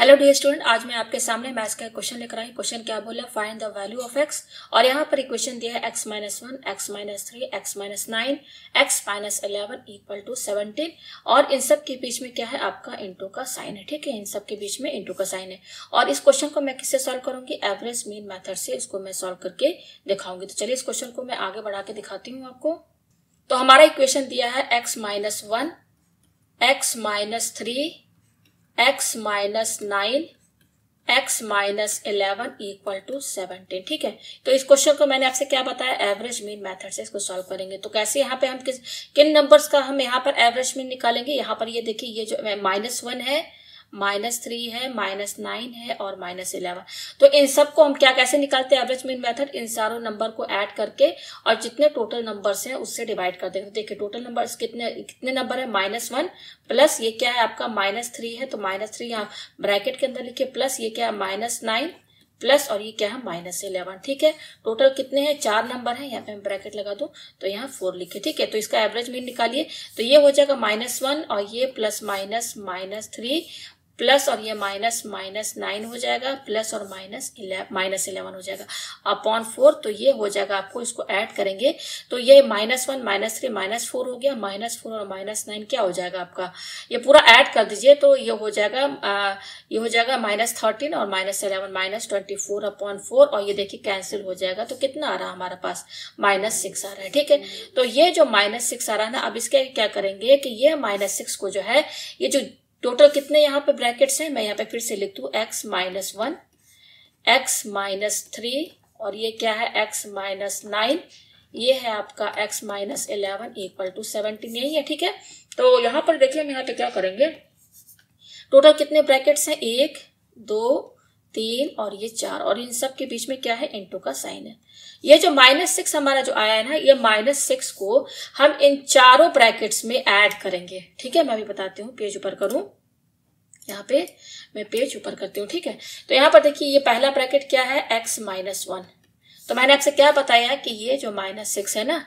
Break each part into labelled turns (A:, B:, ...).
A: Hello dear student, आज मैं आपके सामने मैथ्स का क्वेश्चन लेकर आई। क्वेश्चन क्या बोला, find the value of x. और यहाँ पर इक्वेशन दिया है x minus 1, x minus 3, x minus 9, x minus 11 equal to 17। और इन सब के बीच में क्या है, आपका इंटू का साइन है। ठीक है, इन सब के बीच में इंटू का साइन है। और इस क्वेश्चन को मैं किससे सॉल्व करूंगी, एवरेज मीन मेथड से इसको मैं सॉल्व करके दिखाऊंगी। तो चलिए इस क्वेश्चन को मैं आगे बढ़ा के दिखाती हूँ आपको। तो हमारा इक्वेशन दिया है x minus 1, x minus 3, x minus 9, x minus 11 equal to 17। ठीक है, तो इस क्वेश्चन को मैंने आपसे क्या बताया, एवरेज मीन मेथड से इसको सॉल्व करेंगे। तो कैसे यहाँ पे हम किन नंबर्स का हम यहाँ पर एवरेज मीन निकालेंगे। यहाँ पर ये देखिए, ये जो -1 है, -3 है, -9 है और -11। तो इन सबको हम क्या कैसे निकालते हैं, एवरेज मीन मेथड। इन सारों नंबर को ऐड करके और जितने टोटल नंबर्स हैं उससे डिवाइड कर देंगे। तो देखिए टोटल नंबर्स कितने नंबर है, -1 प्लस ये क्या है आपका -3 है, तो -3 यहाँ ब्रैकेट के अंदर लिखिए, प्लस ये क्या है -9 प्लस और ये क्या है -11। ठीक है, टोटल कितने हैं, 4 नंबर है। यहाँ पे हम ब्रैकेट लगा दूं तो यहाँ 4 लिखे। ठीक है, तो इसका एवरेज मीन निकालिए। तो ये हो जाएगा -1 और ये प्लस -3 प्लस और ये -9 हो जाएगा, प्लस और -11 हो जाएगा अपॉन 4। तो ये हो जाएगा, आपको इसको ऐड करेंगे तो ये -1 -3 -4 हो गया, -4 और -9 क्या हो जाएगा आपका, ये पूरा ऐड कर दीजिए तो ये हो जाएगा -13 और -11 -24 अपॉन 4। और ये देखिए कैंसिल हो जाएगा, तो कितना आ रहा है हमारे पास, -6 आ रहा है। ठीक है, तो ये जो -6 आ रहा है ना, अब इसके क्या करेंगे कि ये -6 को जो है, ये जो टोटल कितने यहाँ पे ब्रैकेट्स हैं, मैं यहाँ पे फिर से लिख दूं, x माइनस 1, x माइनस 3 और ये क्या है x माइनस 9, ये है आपका x माइनस 11 इक्वल टू 17, यही है। ठीक है, तो यहाँ पर देखिए हम यहाँ पे क्या करेंगे, टोटल कितने ब्रैकेट्स हैं, 1 2 3 और ये 4, और इन सब के बीच में क्या है, इनटू का साइन है। ये जो -6 हमारा जो आया है ना, ये -6 को हम इन चारों ब्रैकेट्स में ऐड करेंगे। ठीक है, मैं भी बताती हूँ, पेज ऊपर करूं, यहाँ पे मैं पेज ऊपर करती हूँ। ठीक है, तो यहाँ पर देखिए ये पहला ब्रैकेट क्या है, x माइनस 1। तो मैंने आपसे क्या बताया कि ये जो -6 है ना,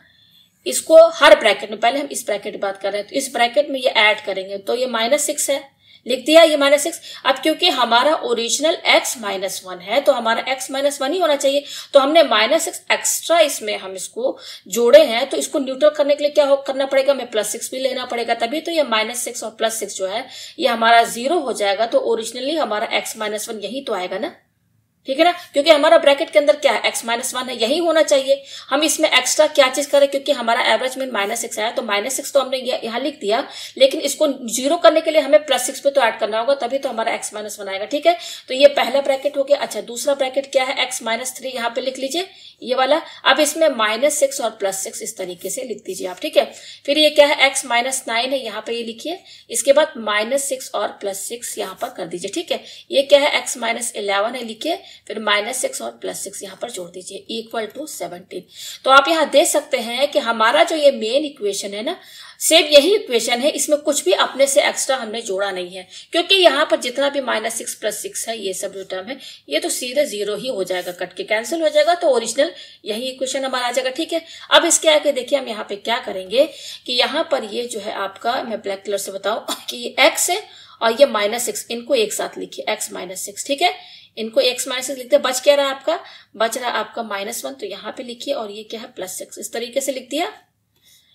A: इसको हर ब्रैकेट में, पहले हम इस ब्रैकेट की बात कर रहे हैं, तो इस ब्रैकेट में ये ऐड करेंगे तो ये -6 है, लिख दिया ये -6। अब क्योंकि हमारा ओरिजिनल x माइनस 1 है तो हमारा x माइनस 1 ही होना चाहिए, तो हमने -6 एक्स्ट्रा इसमें हम इसको जोड़े हैं। तो इसको न्यूट्रल करने के लिए क्या करना पड़ेगा, हमें +6 भी लेना पड़ेगा, तभी तो ये -6 और +6 जो है ये हमारा 0 हो जाएगा। तो ओरिजिनली हमारा x माइनस 1 यही तो आएगा ना, ठीक है ना, क्योंकि हमारा ब्रैकेट के अंदर क्या है, x माइनस 1 है, यही होना चाहिए। हम इसमें एक्स्ट्रा क्या चीज करें, क्योंकि हमारा एवरेज मीन -6 आया तो -6 तो हमने यहाँ लिख दिया, लेकिन इसको 0 करने के लिए हमें +6 पे तो ऐड करना होगा, तभी तो हमारा x माइनस 1 आएगा। ठीक है, तो ये पहला ब्रैकेट हो गया। अच्छा, दूसरा ब्रैकेट क्या है, x माइनस 3, यहाँ पे लिख लीजिए ये वाला। अब इसमें -6 और +6 इस तरीके से लिख दीजिए आप। ठीक है, फिर ये क्या है, x माइनस 9 है, यहाँ पे ये लिखिए। इसके बाद -6 और +6 यहाँ पर कर दीजिए। ठीक है, ये क्या है, x माइनस 11 है, लिखिए, फिर -6 और +6 यहाँ पर जोड़ दीजिए इक्वल टू 17। तो आप यहाँ देख सकते हैं कि हमारा जो ये मेन इक्वेशन है ना, सेम यही इक्वेशन है, इसमें कुछ भी अपने से एक्स्ट्रा हमने जोड़ा नहीं है, क्योंकि यहाँ पर जितना भी -6 +6 है, ये सब जो टर्म है ये तो सीधे 0 ही हो जाएगा, कट के कैंसिल हो जाएगा, तो ओरिजिनल यही इक्वेशन हमारा आ जाएगा। ठीक है, अब इसके आगे देखिए हम यहाँ पे क्या करेंगे कि यहाँ पर ये जो है आपका, मैं ब्लैक कलर से बताऊं कि ये x है और ये -6, इनको एक साथ लिखिए, x -6। ठीक है, इनको x -6 लिखते, बच क्या रहा आपका, बच रहा आपका -1, तो यहाँ पे लिखिए, और ये क्या है +6, इस तरीके से लिख दिया।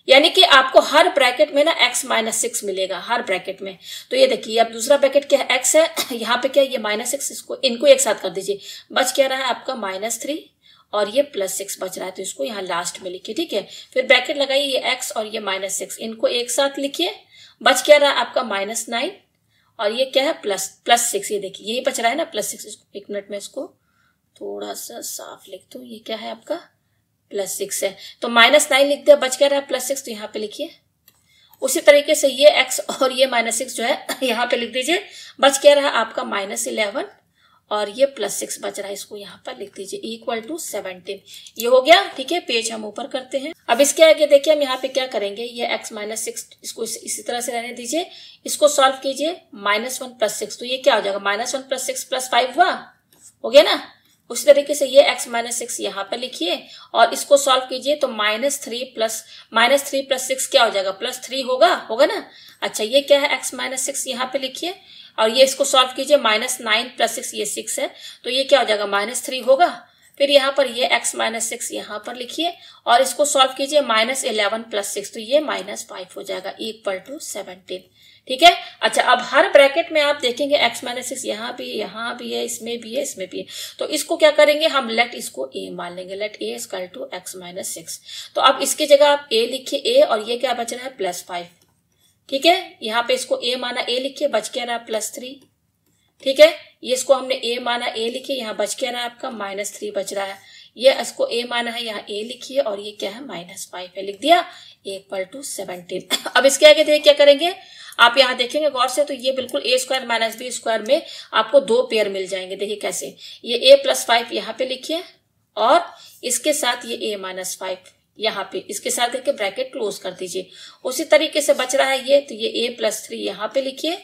A: यानी कि आपको हर ब्रैकेट में ना x -6 मिलेगा, हर ब्रैकेट में। तो ये देखिए, अब दूसरा ब्रैकेट क्या है, x है, यहाँ पे क्या है, ये -6, इसको इनको एक साथ कर दीजिए, बच क्या रहा है आपका -3 और ये +6 बच रहा है, तो इसको यहाँ लास्ट में लिखिए। ठीक है, फिर ब्रैकेट लगाइए, ये x और ये -6 इनको एक साथ लिखिए, बच क्या रहा है आपका -9 और ये क्या है +6, ये देखिए यही बच रहा है ना +6। एक मिनट में इसको थोड़ा सा साफ लिख दूं, ये क्या है आपका +6 है, तो -9 लिख दिया, बच क्या रहा है +6, तो यहाँ पे लिखिए। उसी तरीके से ये x और ये -6 जो है यहाँ पे लिख दीजिए, बच क्या रहा आपका -11 और ये +6 बच रहा है, इसको यहाँ पर लिख दीजिए इक्वल टू 17। ये हो गया। ठीक है, पेज हम ऊपर करते हैं। अब इसके आगे देखिए हम यहाँ पे क्या करेंगे, ये x -6 इसको इसी तरह से रहने दीजिए, इसको सॉल्व कीजिए, -1 +6, तो ये क्या हो जाएगा, -1 +6 +5 हुआ, हो गया ना। उसी तरीके से ये x -6 यहाँ पर लिखिए और इसको सॉल्व कीजिए, तो -3 + 6 क्या हो जाएगा, +3 होगा ना। अच्छा, ये क्या है, x -6 यहाँ पे लिखिए, और ये इसको सॉल्व कीजिए, -9 + 6 ये 6 है, तो ये क्या हो जाएगा -3 होगा। फिर यहाँ पर ये x - 6 यहाँ पर लिखिए और इसको सॉल्व कीजिए, -11 + 6 तो ये -5 हो जाएगा = 17। ठीक है। अच्छा, अब हर ब्रैकेट में आप देखेंगे x - 6 यहाँ भी है, इसमें भी है, इसमें भी है, तो इसको क्या करेंगे हम, लेट इसको a मान लेंगे, लेट a = x - 6। तो अब इसकी जगह आप a लिखिए, a और ये क्या बच रहा है +5। ठीक है, यहाँ पे इसको a माना, a लिखिए, बच क्या रहा +3। ठीक है, ये इसको हमने a माना, a लिखिए, यहाँ बच क्या रहा है आपका -3 बच रहा है। ये इसको a माना है, यहाँ a लिखिए और ये क्या है -5 है, लिख दिया = 17। अब इसके आगे देखिए क्या करेंगे, आप यहाँ देखेंगे गौर से, तो ये बिल्कुल a² - b² में आपको 2 पेयर मिल जाएंगे। देखिए कैसे, ये a + 5 यहाँ पे लिखिए और इसके साथ ये a - 5 यहाँ पे, इसके साथ करके ब्रैकेट क्लोज कर दीजिए। उसी तरीके से बच रहा है ये, तो ये a + 3 यहाँ पे लिखिए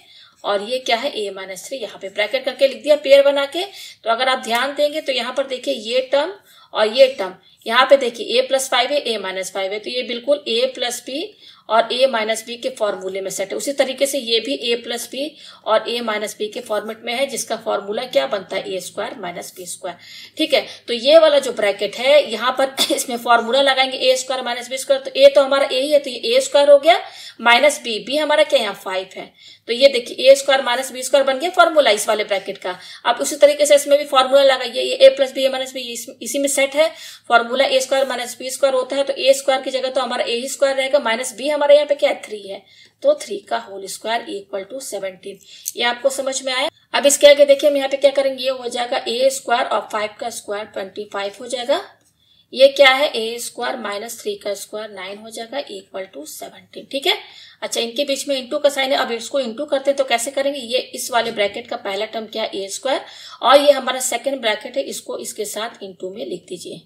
A: और ये क्या है a - 3 यहाँ पे ब्रैकेट करके लिख दिया पेयर बना के। तो अगर आप ध्यान देंगे तो यहाँ पर देखिए ये टर्म और ये टर्म, यहाँ पे देखिए a + 5 है, a - 5 है, तो ये बिल्कुल a + b और a - b के फॉर्मूले में सेट है। उसी तरीके से ये भी a + b और a - b के फॉर्मेट में है, जिसका फॉर्मूला क्या बनता है a² - b²। ठीक है, तो ये वाला जो ब्रैकेट है यहाँ पर इसमें फॉर्मूला लगाएंगे a² - b², तो a तो हमारा a ही है, तो ये a² हो गया, -b हमारा क्या यहाँ 5 है, तो ये देखिए a² - b² बन गया फॉर्मूला इस वाले ब्रैकेट का। अब उसी तरीके से इसमें भी फॉर्मूला लगाइए, ये a + b a - b इसी में सेट है, फॉर्मूला a² - b² होता है, तो a² की जगह तो हमारा a ही स्क्वायर रहेगा, -b हमारे यहाँ पे क्या है 3 है, तो 3 का होल स्क्वायर = 17। ये आपको समझ में आया। अब इसके आगे देखिए हम यहाँ पे क्या करेंगे, ये हो जाएगा a² और 5 का स्क्वायर 25 हो जाएगा, ये क्या है a² - 3 का स्क्वायर 9 हो जाएगा = 17। ठीक है। अच्छा, इनके बीच में इंटू का साइन है, अब इसको इंटू करते हैं तो कैसे करेंगे, ये इस वाले ब्रैकेट का पहला टर्म क्या है a² और ये हमारा सेकंड ब्रैकेट है, इसको इसके साथ इंटू में लिख दीजिए।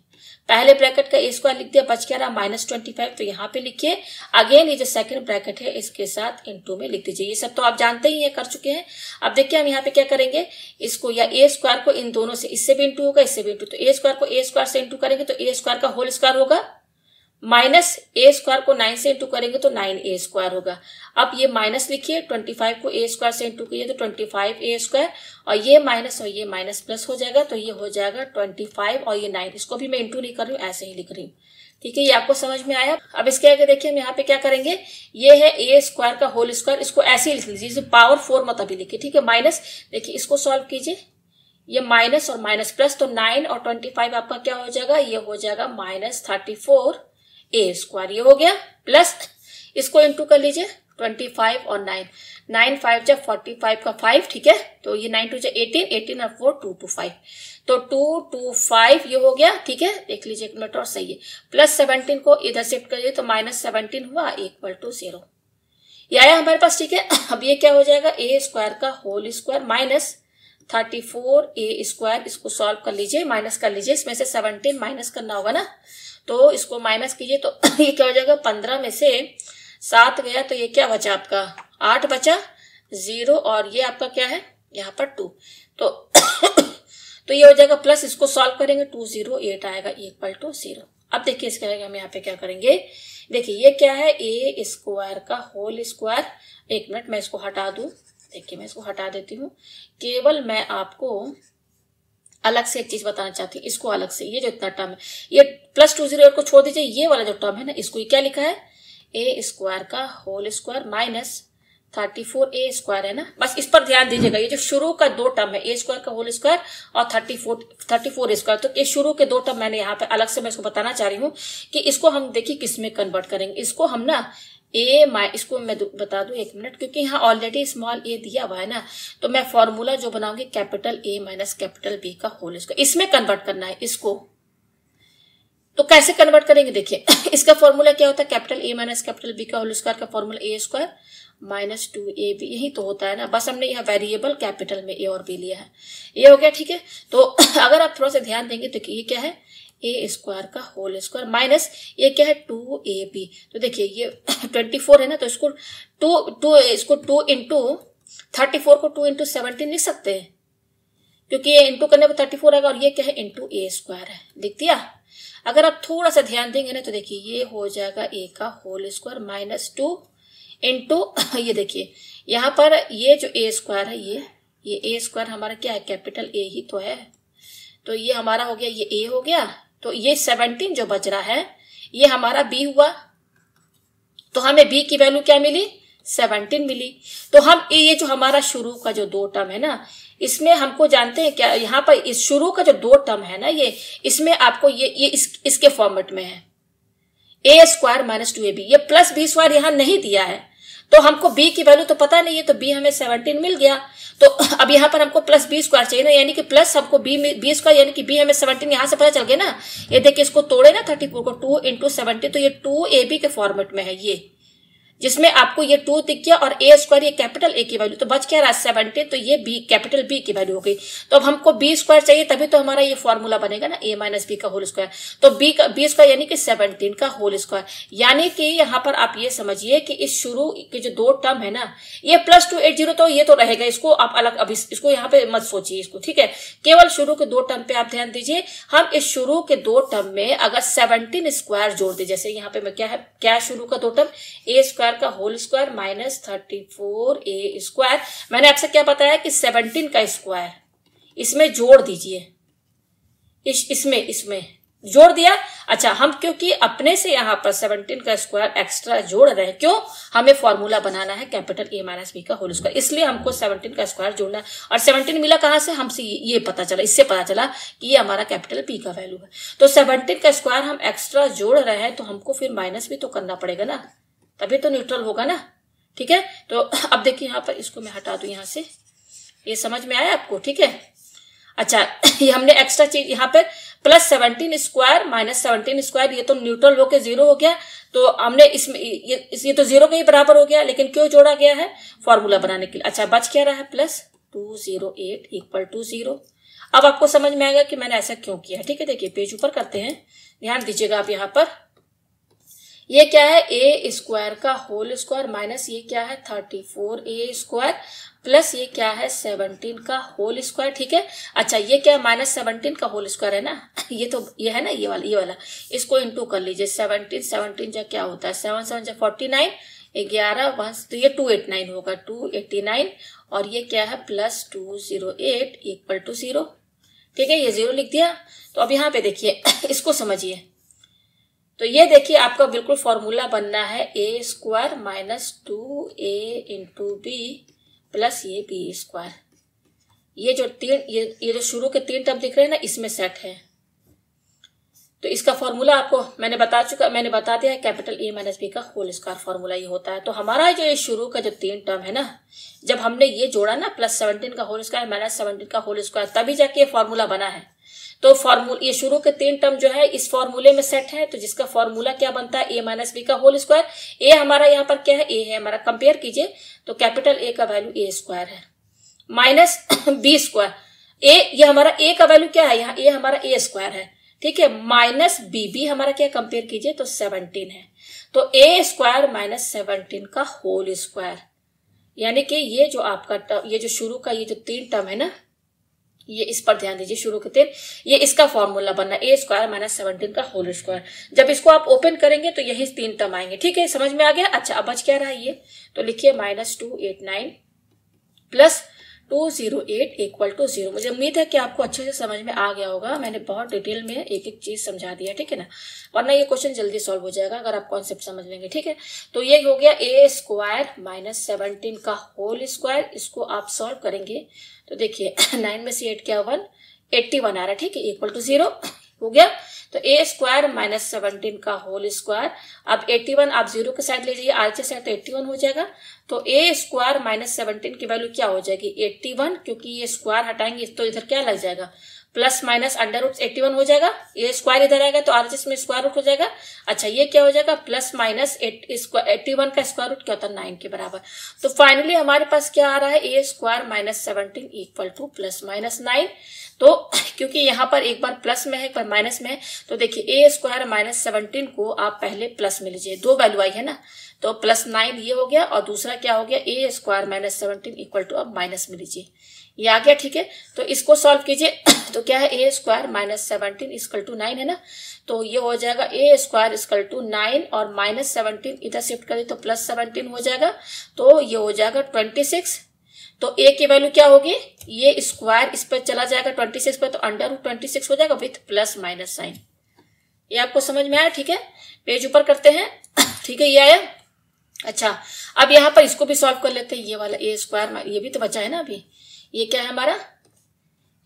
A: पहले ब्रैकेट का a² लिख दिया, बच क्या रहा -25, तो यहाँ पे लिखिए। अगेन ये जो सेकंड ब्रैकेट है इसके साथ इंटू में लिख दीजिए। ये सब तो आप जानते ही हैं, कर चुके हैं। अब देखिए हम यहाँ पे क्या करेंगे, इसको या a² को इन दोनों से, इससे भी इंटू होगा, इससे भी इंटू, तो a² को a² से इंटू करेंगे तो a² का होल स्क्वायर होगा, -a² को 9 से इंटू करेंगे तो 9a² होगा। अब ये माइनस लिखिए, 25 को a² से इंटू कीजिए तो 25a² और ये माइनस और ये माइनस प्लस हो जाएगा, तो ये हो जाएगा 25 और ये 9, इसको भी मैं इंटू नहीं कर रही हूँ, ऐसे ही लिख रही हूँ। ठीक है, ये आपको समझ में आया। अब इसके आगे देखिए हम यहाँ पे क्या करेंगे, ये है a² का होल स्क्वायर, इसको ऐसे ही लिख लीजिए, पावर 4 मत अभी लिखिए। ठीक है, माइनस, देखिए इसको सॉल्व कीजिए, ये माइनस और माइनस प्लस, तो 9 और 25 आपका क्या हो जाएगा, ये हो जाएगा -34a², ये हो गया, प्लस इसको इंटू कर लीजिए 25 और 9, 9 5 जब 45 का 5, ठीक है, तो ये 9 2 जा 18, 18 और 4 2 2 5, तो 2 2 5 ये हो गया। ठीक है, देख लीजिए 1 मिनट और, सही है, प्लस 17 को इधर शिफ्ट करिए तो -17 हुआ = 0, ये आया हमारे पास। ठीक है, अब ये क्या हो जाएगा, a² का होल स्क्वायर -34a², इसको सॉल्व कर लीजिए, माइनस कर लीजिए, इसमें से 17 माइनस करना होगा ना, तो इसको माइनस कीजिए तो ये क्या हो जाएगा, 15 में से 7 गया तो ये क्या बचा आपका 8 बचा, 0 और ये आपका क्या है यहाँ पर 2, तो ये हो जाएगा प्लस, इसको सॉल्व करेंगे 208 आएगा = 0। अब देखिए इसके आगे हम यहाँ पे क्या करेंगे, देखिए ये क्या है, a² का होल स्क्वायर, 1 मिनट मैं इसको हटा दूं, देखिए मैं इसको हटा देती हूँ, केवल मैं आपको अलग से एक चीज बताना चाहती हूँ, इसको अलग से, ये जो इतना टर्म है, ये प्लस 208 को छोड़ दीजिए, ये वाला जो टर्म है ना, इसको ये क्या लिखा है, a² का होल स्क्वायर -34a² है ना, बस इस पर ध्यान दीजिएगा। ये जो शुरू का 2 टर्म है, a² का होल स्क्वायर और 34a², तो ये शुरू के 2 टर्म मैंने यहाँ पे अलग से मैं इसको बताना चाह रही हूँ कि इसको हम देखिए किस में कन्वर्ट करेंगे। इसको हम ना इसको मैं बता दूं 1 मिनट, क्योंकि यहाँ ऑलरेडी स्मॉल a दिया हुआ है ना, तो मैं फॉर्मूला जो बनाऊंगी capital A minus capital B का होल स्क्वायर, इसमें कन्वर्ट करना है इसको। तो कैसे कन्वर्ट करेंगे, देखिए इसका फॉर्मूला क्या होता है, capital A minus capital B का होल स्क्वायर का फॉर्मूला a² - 2ab, यही तो होता है ना, बस हमने यहाँ वेरिएबल कैपिटल में a और b लिया है, ये हो गया। ठीक है, तो अगर आप थोड़ा सा ध्यान देंगे तो ये क्या है, a² का होल स्क्वायर माइनस ये क्या है 2ab, तो देखिए ये 24 है ना, तो इसको 2 इंटू 34 को 2 इंटू 17 लिख सकते हैं, क्योंकि ये इंटू करने पर 34 आएगा, और ये क्या है इंटू a² है, दिख दिया। अगर आप थोड़ा सा ध्यान देंगे ना तो देखिए ये हो जाएगा a का होल स्क्वायर -2 इंटू ये देखिए यहाँ पर ये जो ए स्क्वायर है, ये ए स्क्वायर हमारा क्या है, कैपिटल ए ही तो है। तो ये हमारा हो गया, ये ए हो गया। तो ये 17 जो बच रहा है ये हमारा बी हुआ। तो हमें बी की वैल्यू क्या मिली, 17 मिली। तो हम ये जो हमारा शुरू का जो 2 टर्म है ना, इसमें हमको जानते हैं क्या, यहाँ पर इस शुरू का जो 2 टर्म है ना, ये इसमें आपको ये इसके फॉर्मेट में है ए स्क्वायर माइनस 2ab। ये प्लस बी स्क्वायर यहाँ नहीं दिया है, तो हमको b की वैल्यू तो पता नहीं है, तो b हमें 17 मिल गया। तो अब यहाँ पर हमको प्लस बी स्क्वायर चाहिए ना, यानी कि प्लस हमको बी स्क्वायर यानी कि b हमें 17 यहाँ से पता चल गया ना। ये देखिए इसको तोड़े ना 34 को, 2 इंटू 70, तो ये 2ab के फॉर्मेट में है ये, जिसमें आपको ये 2 दिख गया और ए स्क्वायर ये कैपिटल ए की वैल्यू, तो बच क्या रहा 17, तो ये बी कैपिटल बी की वैल्यू हो गई। तो अब हमको बी स्क्वायर चाहिए, तभी तो हमारा ये फॉर्मूला बनेगा ना, ए माइनस बी का होल स्क्वायर। तो बी स्क्वायर यानी कि 17 का होल स्क्वायर। यानी कि यहाँ पर आप ये समझिए कि इस शुरू के जो 2 टर्म है ना, ये +280 तो ये तो रहेगा, इसको आप अलग, अब इसको यहाँ पे मत सोचिए इसको, ठीक है। केवल शुरू के 2 टर्म पे आप ध्यान दीजिए। हम इस शुरू के 2 टर्म में अगर 17 स्क्वायर जोड़ दे, जैसे यहाँ पे मैं क्या शुरू का 2 टर्म, ए स्क्वायर का whole square minus 34a square. मैंने आपसे क्या बताया कि 17 का स्क्वायर इसमें जोड़ दीजिए, इसमें जोड़ दिया। अच्छा, हम क्योंकि अपने से यहाँ पर 17 का स्क्वायर एक्स्ट्रा जोड़ रहे हैं, क्यों, हमें फॉर्मूला बनाना है कैपिटल ए माइनस बी का होल स्क्वायर, इसलिए हमको 17 का स्क्वायर जोड़ना है। और 17 मिला कहाँ से, हमसे ये पता चला, इससे पता चला कि ये हमारा कैपिटल पी का वैल्यू है। तो 17 का स्क्वायर हम एक्स्ट्रा जोड़ रहे हैं, तो हमको फिर माइनस भी तो करना पड़ेगा ना, तभी तो न्यूट्रल होगा ना, ठीक है। तो अब देखिए यहाँ पर इसको मैं हटा दूं यहाँ से, ये समझ में आया आपको, ठीक है। अच्छा, ये हमने एक्स्ट्रा चीज यहाँ पे +17 स्क्वायर माइनस 17 स्क्वायर, ये तो न्यूट्रल होके 0 हो गया। तो हमने इसमें ये तो 0 के ही बराबर हो गया, लेकिन क्यों जोड़ा गया है, फॉर्मूला बनाने के लिए। अच्छा, बच क्या रहा है, +208 = 0। अब आपको समझ में आएगा कि मैंने ऐसा क्यों किया है, ठीक है। देखिए पेज ऊपर करते हैं, ध्यान दीजिएगा आप यहाँ पर, ये क्या है, ए स्क्वायर का होल स्क्वायर माइनस ये क्या है 34a स्क्वायर प्लस ये क्या है 17 का होल स्क्वायर, ठीक है। अच्छा, ये क्या है, -17 का होल स्क्वायर है ना, ये है ना, ये वाला इसको इंटू कर लीजिए। 17 जा क्या होता है, 7 7 जा 49, 11 1, तो ये 289 होगा, 289। और ये क्या है +208 = 0, ठीक है, ये 0 लिख दिया। तो अब यहाँ पे देखिए इसको समझिए। तो ये देखिए आपका बिल्कुल फॉर्मूला बनना है a square minus 2a into b plus ये बी स्क्वायर। ये जो ये जो शुरू के 3 टर्म दिख रहे हैं ना, इसमें सेट है। तो इसका फॉर्मूला आपको मैंने बता दिया है, कैपिटल ए माइनस बी का होल स्क्वायर फॉर्मूला ये होता है। तो हमारा जो ये शुरू का जो 3 टर्म है ना, जब हमने ये जोड़ा ना +17 का होल स्क्वायर माइनस 17 का होल स्क्वायर, तभी जाके ये फॉर्मूला बना है। तो ये शुरू के 3 टर्म जो है इस फॉर्मूले में सेट है, तो जिसका फॉर्मूला क्या बनता है, ए माइनस बी का होल स्क्वायर। ए हमारा यहाँ पर क्या है, ए है हमारा, कंपेयर कीजिए तो कैपिटल ए का वैल्यू ए स्क्वायर है माइनस बी स्क्वायर। ये हमारा ए का वैल्यू क्या है, यहाँ ए हमारा ए स्क्वायर है, ठीक है, माइनस बी हमारा क्या, कंपेयर कीजिए तो 17 है। तो ए स्क्वायर माइनस 17 का होल स्क्वायर, यानी कि ये जो आपका ये जो शुरू का ये जो 3 टर्म है ना, ये इस पर ध्यान दीजिए, शुरू के 3, ये इसका फॉर्मूला बनना ए स्क्वायर माइनस 17 का होल स्क्वायर। जब इसको आप ओपन करेंगे तो यही 3 टर्म आएंगे, ठीक है, समझ में आ गया। अच्छा, अब बच क्या रहा है ये, तो लिखिए -289 प्लस 208 = 0। मुझे उम्मीद है कि आपको अच्छे से समझ में आ गया होगा, मैंने बहुत डिटेल में एक एक चीज समझा दिया, ठीक है ना, वरना ये क्वेश्चन जल्दी सॉल्व हो जाएगा अगर आप कॉन्सेप्ट समझ लेंगे, ठीक है। तो ये हो गया ए स्क्वायर माइनस 17 का होल स्क्वायर। इसको आप सॉल्व करेंगे तो देखिए 9 में से 8 क्या 1, 81 आ रहा है, ठीक है, = 0 हो गया। तो ए स्क्वायर माइनस 17 का होल स्क्वायर, अब 81 आप 0 के साइड ले जाइए, आगे साइड तो 81 हो जाएगा। तो ए स्क्वायर माइनस 17 की वैल्यू क्या हो जाएगी 81, क्योंकि ये स्क्वायर हटाएंगे तो इधर क्या लग जाएगा, प्लस माइनस √ 81 हो जाएगा। ये स्क्वायर इधर आएगा तो आरएचएस में स्क्वायर रूट हो जाएगा। अच्छा, ये क्या हो जाएगा, प्लस माइनस 81 का स्क्वायर रूट क्या होता है 9 के बराबर। तो फाइनली हमारे पास क्या आ रहा है, ए स्क्वायर माइनस 17 = +-9। तो क्योंकि यहाँ पर एक बार प्लस में है एक बार माइनस में है, तो देखिए ए स्क्वायर माइनस 17 को आप पहले प्लस में लीजिए, 2 वैल्यू आई है ना, तो +9 ये हो गया, और दूसरा क्या हो गया, ए स्क्वायर माइनस 17 = अब माइनस में लीजिए, ये आ गया, ठीक है। तो इसको सॉल्व कीजिए तो क्या है, a square minus 17 equal to 9 है ना, तो ये हो जाएगा ए स्क्वायर इक्वल टू 9 और माइनस 17 इधर शिफ्ट करें तो प्लस 17 हो जाएगा, तो ये हो जाएगा 26। तो ए की वैल्यू क्या होगी, ये स्क्वायर इस पर चला जाएगा 26 पर, तो अंडर रूट 26 हो जाएगा विथ प्लस माइनस साइन। ये आपको समझ में आया, ठीक है। पेज ऊपर करते हैं, ठीक है, ये आया। अच्छा, अब यहाँ पर इसको भी सॉल्व कर लेते हैं, ये वाला ए स्क्वायर, ये भी तो बचा है ना अभी, ये क्या है हमारा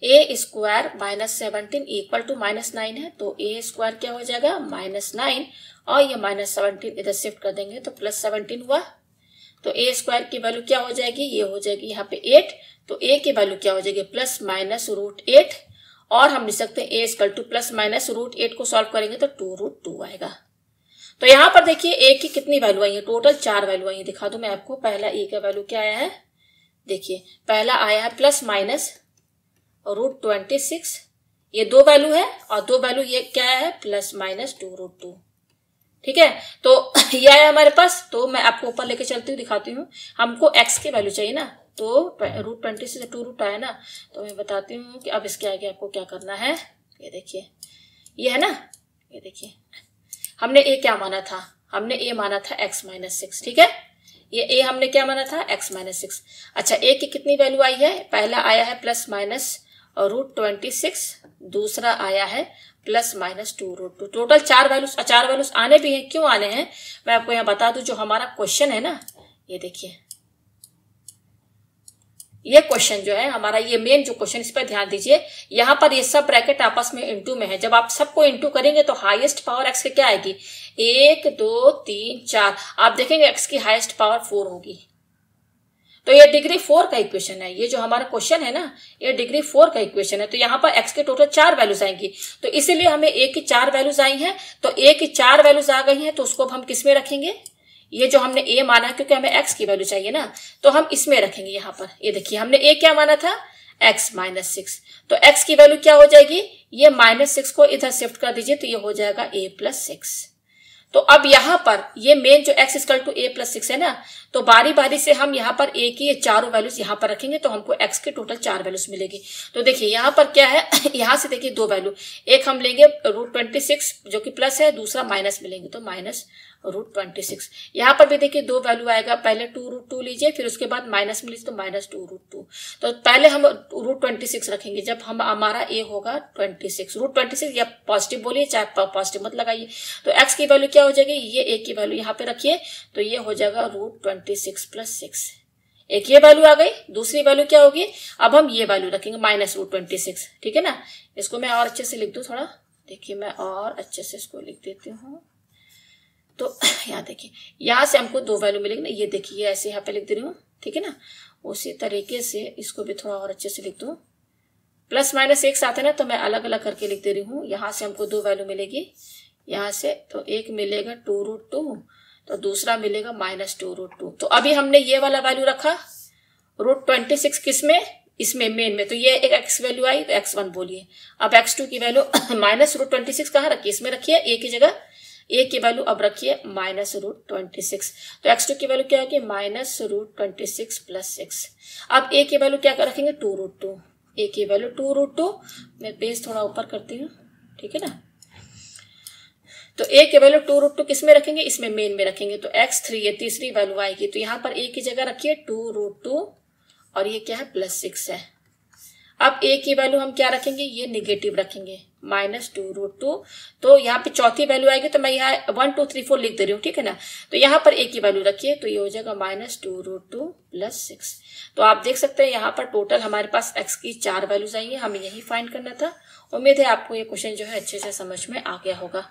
A: a square minus 17 equal to minus 9 है, तो ए स्क्वायर क्या हो जाएगा माइनस 9 और ये माइनस 17 इधर शिफ्ट कर देंगे तो प्लस 17 हुआ। तो ए स्क्वायर की वैल्यू क्या हो जाएगी, ये हो जाएगी यहाँ पे 8, तो ए की वैल्यू क्या हो जाएगी प्लस माइनस रूट 8, और हम लिख सकते हैं a equal to plus minus root 8 को सॉल्व करेंगे तो 2√2 आएगा। तो यहाँ पर देखिए ए की कितनी वैल्यू आई है, टोटल 4 वैल्यू आई है, दिखा दो मैं आपको। पहला ए का वैल्यू क्या आया है, देखिए पहला आया है प्लस माइनस रूट 26, ये 2 वैल्यू है, और 2 वैल्यू ये क्या है प्लस माइनस 2√2, ठीक है। तो ये आया हमारे पास, तो मैं आपको ऊपर लेके चलती हूँ, दिखाती हूँ। हमको x की वैल्यू चाहिए ना, तो रूट 20 से 2 आया ना, तो मैं बताती हूँ कि अब इसके आगे आपको क्या करना है। ये देखिए, ये है ना, ये देखिए हमने a क्या माना था, हमने a माना था x माइनस 6, ठीक है। ये a हमने क्या माना था x माइनस 6। अच्छा, a की कितनी वैल्यू आई है, पहला आया है प्लस माइनस रूट 26, दूसरा आया है प्लस माइनस 2√2। टोटल 4 वैल्यूज आने भी हैं। क्यों आने हैं मैं आपको यहाँ बता दूं, जो हमारा क्वेश्चन है ना, ये देखिए, ये क्वेश्चन जो है हमारा, ये मेन जो क्वेश्चन, इस पर ध्यान दीजिए। यहाँ पर ये सब ब्रैकेट आपस में इनटू में है, जब आप सबको इनटू करेंगे तो हाईएस्ट पावर x की क्या आएगी, 1 2 3 4, आप देखेंगे x की हाईएस्ट पावर 4 होगी। तो ये डिग्री 4 का इक्वेशन है, ये जो हमारा क्वेश्चन है ना, ये डिग्री 4 का इक्वेशन है। तो यहाँ पर x के टोटल 4 वैल्यूज आएंगी, तो इसीलिए हमें a की 4 वैल्यूज आई हैं। तो a की 4 वैल्यूज आ गई हैं, तो उसको हम किस में रखेंगे, ये जो हमने a माना है, क्योंकि हमें x की वैल्यू चाहिए ना, तो हम इसमें रखेंगे। यहाँ पर ये देखिए, हमने a क्या माना था, x माइनस 6, तो x की वैल्यू क्या हो जाएगी, ये माइनस 6 को इधर शिफ्ट कर दीजिए, तो ये हो जाएगा a प्लस 6। तो अब यहाँ पर ये मेन जो x equal to a plus 6 है ना, तो बारी बारी से हम यहाँ पर a की ये चारों वैल्यूज यहाँ पर रखेंगे, तो हमको x के टोटल 4 वैल्यूज मिलेगी। तो देखिए यहाँ पर क्या है, यहाँ से देखिए 2 वैल्यू, एक हम लेंगे रूट 26 जो कि प्लस है, दूसरा माइनस में लेंगे तो माइनस रूट 26। यहाँ पर भी देखिए 2 वैल्यू आएगा, पहले 2√2 लीजिए, फिर उसके बाद माइनस में लीजिए तो माइनस 2√2। तो पहले हम रूट 26 रखेंगे, जब हम हमारा a होगा 26, रूट 26 या पॉजिटिव बोलिए चाहे पॉजिटिव मत लगाइए। तो x की वैल्यू क्या हो जाएगी, ये a की वैल्यू यहाँ पे रखिए, तो ये हो जाएगा रूट 26 प्लस 6। एक ये वैल्यू आ गई, दूसरी वैल्यू क्या होगी, अब हम ये वैल्यू रखेंगे माइनस रूट 26, ठीक है ना। इसको मैं और अच्छे से लिख दूं थोड़ा, देखिए मैं और अच्छे से इसको लिख देती हूँ। तो यहाँ देखिए, यहाँ से हमको 2 वैल्यू मिलेगी ना, ये देखिए ऐसे यहाँ पे लिख दे रही हूँ, ठीक है ना। उसी तरीके से इसको भी थोड़ा और अच्छे से लिख दूँ, प्लस माइनस एक साथ है ना, तो मैं अलग अलग करके लिख दे रही हूँ। यहाँ से हमको 2 वैल्यू मिलेगी, यहाँ से तो एक मिलेगा 2√2, तो दूसरा मिलेगा माइनस 2√2। तो अभी हमने ये वाला वैल्यू रखा रूट 26 किस में, इसमें मेन में, तो ये एक x वैल्यू आई, तो x1 बोलिए। अब x2 की वैल्यू माइनस रूट 26 कहाँ रखिए, इसमें रखिए a की जगह, a की वैल्यू अब रखिए माइनस रूट 26। तो x2 की वैल्यू क्या होगी, माइनस रूट 26 प्लस 6। अब a की वैल्यू क्या रखेंगे, 2√2, a की वैल्यू 2√2। मैं पेज थोड़ा ऊपर करती हूँ, ठीक है ना। तो a की वैल्यू 2√2 किस में रखेंगे, इसमें मेन में रखेंगे, तो x3 ये तीसरी वैल्यू आएगी। तो यहाँ पर a की जगह रखिए 2√2 और ये क्या है प्लस 6 है। अब a की वैल्यू हम क्या रखेंगे, ये निगेटिव रखेंगे, माइनस 2√2। तो यहाँ पे चौथी वैल्यू आएगी, तो मैं यहाँ 1 2 3 4 लिख दे रही हूँ, ठीक है ना। तो यहाँ पर a की वैल्यू रखिए, तो ये हो जाएगा माइनस 2√2 प्लस 6। तो आप देख सकते हैं यहाँ पर टोटल हमारे पास x की 4 वैल्यूज आई है, हमें यही फाइंड करना था। उम्मीद है आपको ये क्वेश्चन जो है अच्छे से समझ में आ गया होगा।